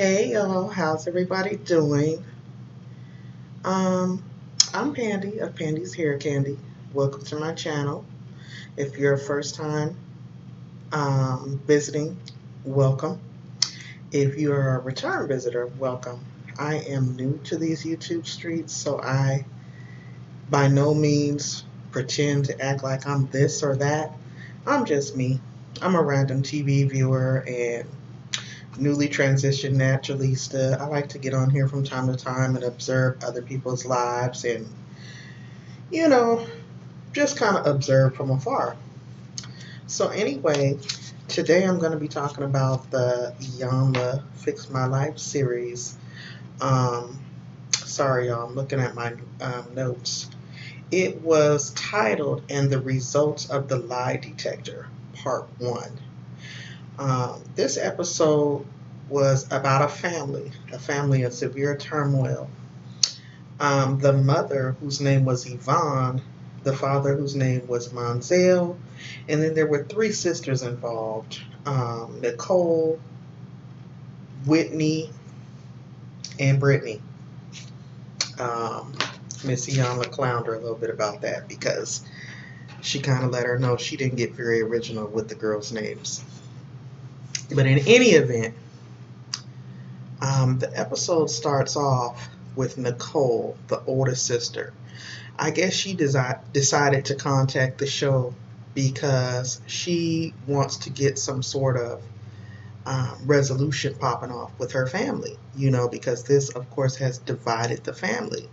Hey y'all, how's everybody doing? Um, I'm Pandy of Pandy's Hair Candy. Welcome to my channel. If you're a first time visiting, welcome. If you're a return visitor, welcome. I am new to these YouTube streets, so I by no means pretend to act like I'm this or that. I'm just me. I'm a random TV viewer and newly transitioned naturalista. I like to get on here from time to time and observe other people's lives and, you know, just kind of observe from afar. So, anyway, today I'm going to be talking about the Iyanla Fix My Life series. Sorry, y'all, I'm looking at my notes. It was titled "And the Results of the Lie Detector, Part 1." This episode was about a family in severe turmoil. The mother, whose name was Yvonne, the father, whose name was Monzel, and then there were three sisters involved: Nicole, Whitney, and Brittany. Um, Miss Iyanla clowned her a little bit about that because she kind of let her know she didn't get very original with the girls' names. But in any event, the episode starts off with Nicole, the oldest sister. I guess she decided to contact the show because she wants to get some sort of resolution popping off with her family, because this, of course, has divided the family.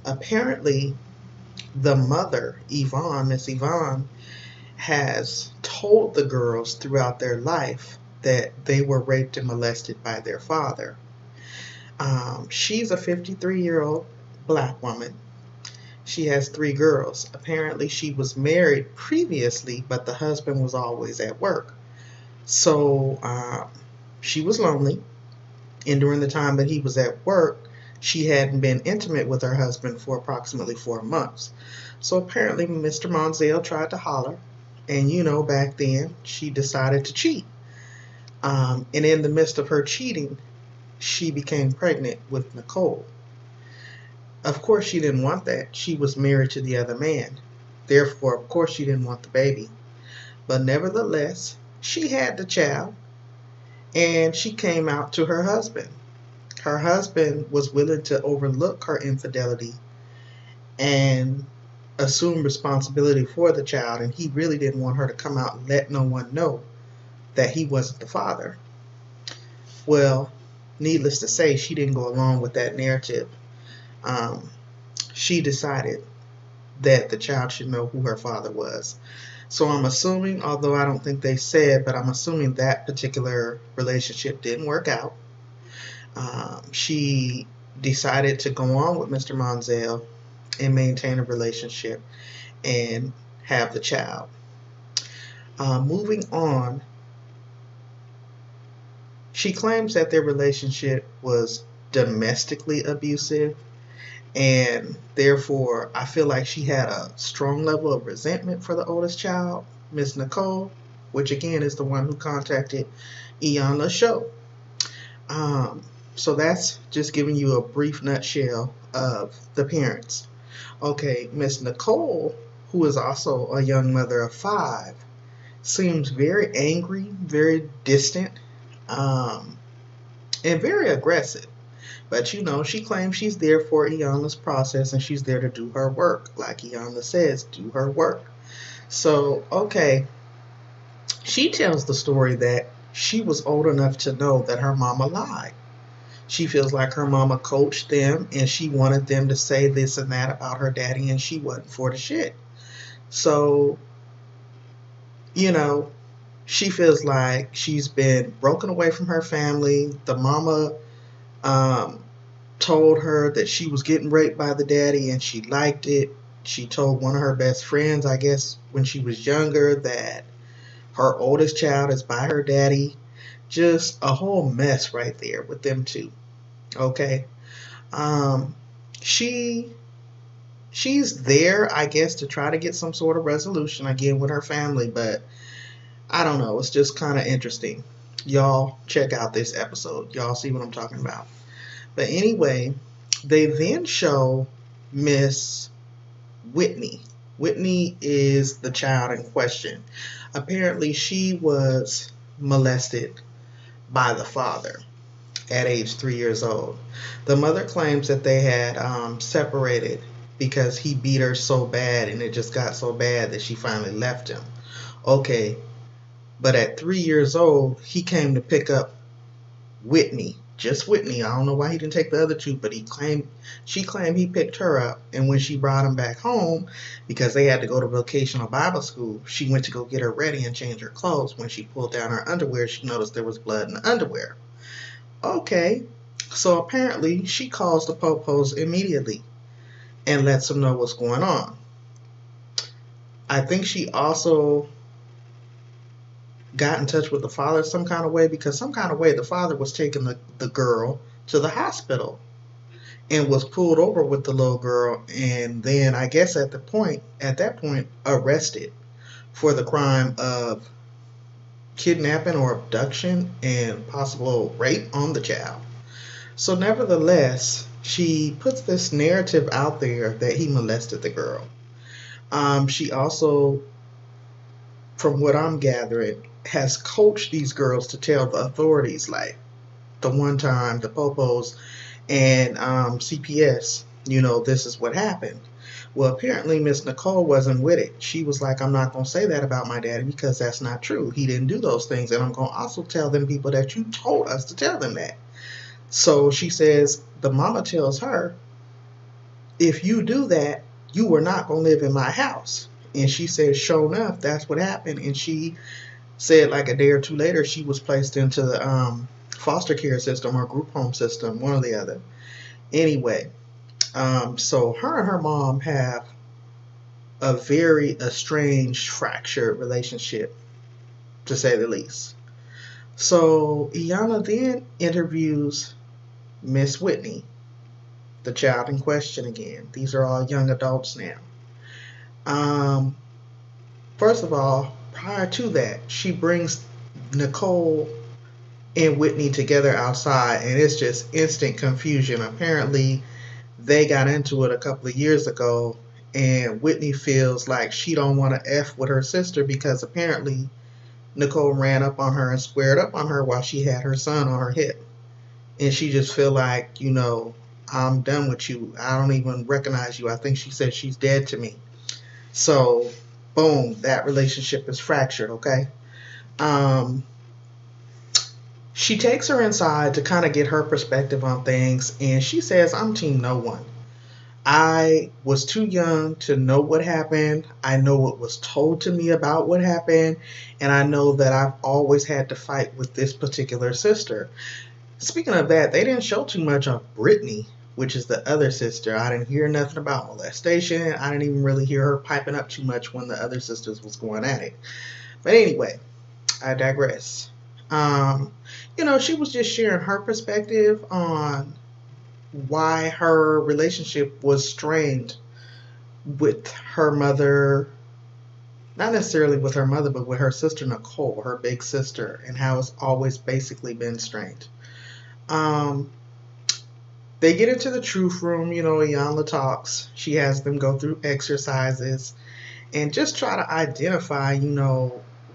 Apparently, the mother, Yvonne, Miss Yvonne, has told the girls throughout their life that they were raped and molested by their father. She's a 53-year-old black woman. She has three girls. Apparently, she was married previously, but the husband was always at work. So she was lonely, and during the time that he was at work, she hadn't been intimate with her husband for approximately 4 months. So apparently, Mr. Monzel tried to holler, and back then, she decided to cheat. And in the midst of her cheating, she became pregnant with Nicole. Of course, she didn't want that. She was married to the other man. Therefore, of course, she didn't want the baby. But nevertheless, she had the child, and she came out to her husband. Her husband was willing to overlook her infidelity and assume responsibility for the child, and he really didn't want her to come out and let no one know that he wasn't the father. Well, needless to say, she didn't go along with that narrative. She decided that the child should know who her father was. So I'm assuming, although I don't think they said, but I'm assuming that particular relationship didn't work out. She decided to go on with Mr. Monzel and maintain a relationship and have the child. Moving on, she claims that their relationship was domestically abusive, and therefore I feel like she had a strong level of resentment for the oldest child, Miss Nicole, which again is the one who contacted Iyanla's show. So that's just giving you a brief nutshell of the parents. Okay, Miss Nicole, who is also a young mother of 5, seems very angry, very distant, and very aggressive. But she claims she's there for Iyanla's process and she's there to do her work. Like Iyanla says, do her work. So, okay, she tells the story that she was old enough to know that her mama lied. She feels like her mama coached them and she wanted them to say this and that about her daddy, and she wasn't for the shit. So, she feels like she's been broken away from her family. The mama told her that she was getting raped by the daddy and she liked it. She told one of her best friends, I guess when she was younger, that her oldest child is by her daddy. Just a whole mess right there with them two. Okay. She's there, I guess, to try to get some sort of resolution again with her family, but I don't know. It's just kind of interesting. Y'all check out this episode. Y'all see what I'm talking about. But anyway, they then show Miss Whitney. Whitney is the child in question. Apparently, she was molested by the father at age 3 years old. The mother claims that they had separated because he beat her so bad and it just got so bad that she finally left him. Okay, but at 3 years old, he came to pick up Whitney, just Whitney. I don't know why he didn't take the other two, but she claimed he picked her up. And when she brought him back home, because they had to go to vocational Bible school, she went to go get her ready and change her clothes. When she pulled down her underwear, she noticed there was blood in the underwear. Okay, so apparently she calls the Popos immediately and lets them know what's going on. I think she also got in touch with the father some kind of way, because some kind of way the father was taking the girl to the hospital and was pulled over with the little girl, and then I guess at that point arrested for the crime of kidnapping or abduction and possible rape on the child. So nevertheless, she puts this narrative out there that he molested the girl. She also, from what I'm gathering, has coached these girls to tell the authorities, like the one time the Popos and CPS, this is what happened. Well, apparently Miss Nicole wasn't with it. She was like, I'm not going to say that about my daddy because that's not true. He didn't do those things. And I'm going to also tell them people that you told us to tell them that. So she says, the mama tells her, if you do that, you were not going to live in my house. And she said, sure enough, that's what happened. And she said like a day or two later, she was placed into the foster care system or group home system, one or the other. Anyway, so her and her mom have a very estranged, fractured relationship, to say the least. So Iyanla then interviews Miss Whitney, the child in question again. These are all young adults now. First of all, prior to that, she brings Nicole and Whitney together outside, and it's just instant confusion. Apparently, they got into it a couple of years ago, and Whitney feels like she don't want to F with her sister because apparently Nicole ran up on her and squared up on her while she had her son on her hip. And she just feel like, I'm done with you. I don't even recognize you. I think she said she's dead to me. So, boom, that relationship is fractured, okay? She takes her inside to kind of get her perspective on things, and she says, I'm team no one. I was too young to know what happened. I know what was told to me about what happened, and I know that I've always had to fight with this particular sister. Speaking of that, they didn't show too much of Brittany, which is the other sister. I didn't hear nothing about molestation. I didn't even really hear her piping up too much when the other sisters was going at it. But anyway, I digress. She was just sharing her perspective on why her relationship was strained with her mother, not necessarily with her mother, but with her sister Nicole, her big sister, and how it's always basically been strained. They get into the truth room, Iyanla talks. She has them go through exercises and just try to identify,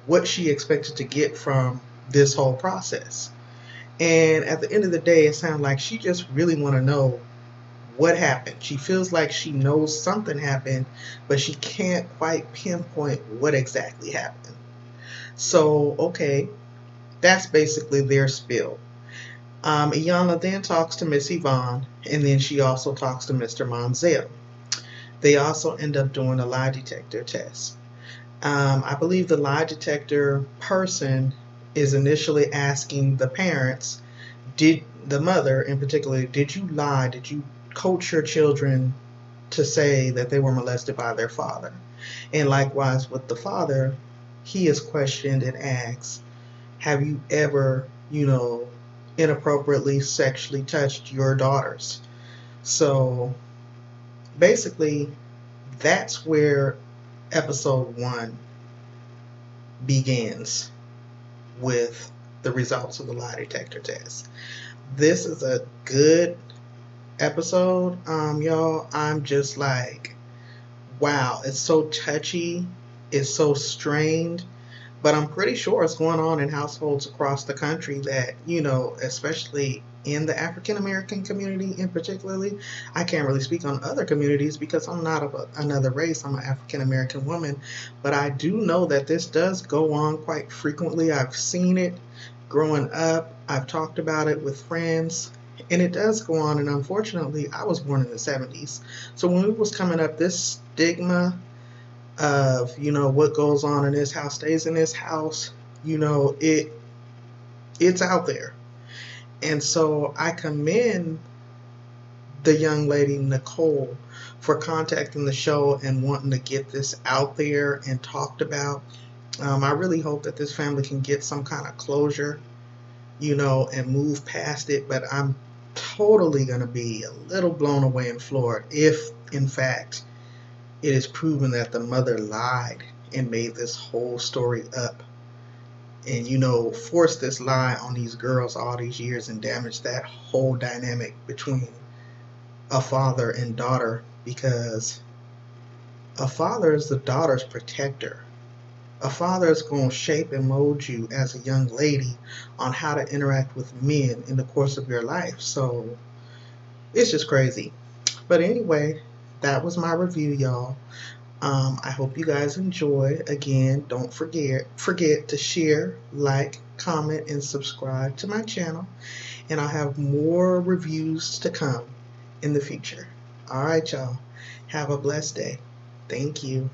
what she expected to get from this whole process. And at the end of the day, it sounds like she just really want to know what happened. She feels like she knows something happened, but she can't quite pinpoint what exactly happened. So, okay, that's basically their spill. Iyanla then talks to Miss Yvonne, and then she also talks to Mr. Monzel. They also end up doing a lie detector test. I believe the lie detector person is initially asking the parents, the mother in particular, did you lie? Did you coach your children to say that they were molested by their father? And likewise with the father, he is questioned and asked, have you ever, inappropriately sexually touched your daughters? So basically, that's where episode 1 begins, with the results of the lie detector test. This is a good episode, y'all. I'm just like, wow, it's so touchy, it's so strained, but I'm pretty sure it's going on in households across the country that, especially in the African American community in particularly. I can't really speak on other communities because I'm not of another race. I'm an African American woman, but I do know that this does go on quite frequently. I've seen it growing up. I've talked about it with friends, and it does go on. And unfortunately, I was born in the 70s. So when we was coming up, this stigma of what goes on in this house stays in this house, it's out there. And so I commend the young lady Nicole for contacting the show and wanting to get this out there and talked about. I really hope that this family can get some kind of closure, and move past it. But I'm totally going to be a little blown away and floored if, in fact, it is proven that the mother lied and made this whole story up and, forced this lie on these girls all these years and damaged that whole dynamic between a father and daughter, because a father is the daughter's protector. A father is going to shape and mold you as a young lady on how to interact with men in the course of your life. So it's just crazy. But anyway, that was my review, y'all. I hope you guys enjoy. Again, don't forget to share, like, comment, and subscribe to my channel. And I'll have more reviews to come in the future. All right, y'all. Have a blessed day. Thank you.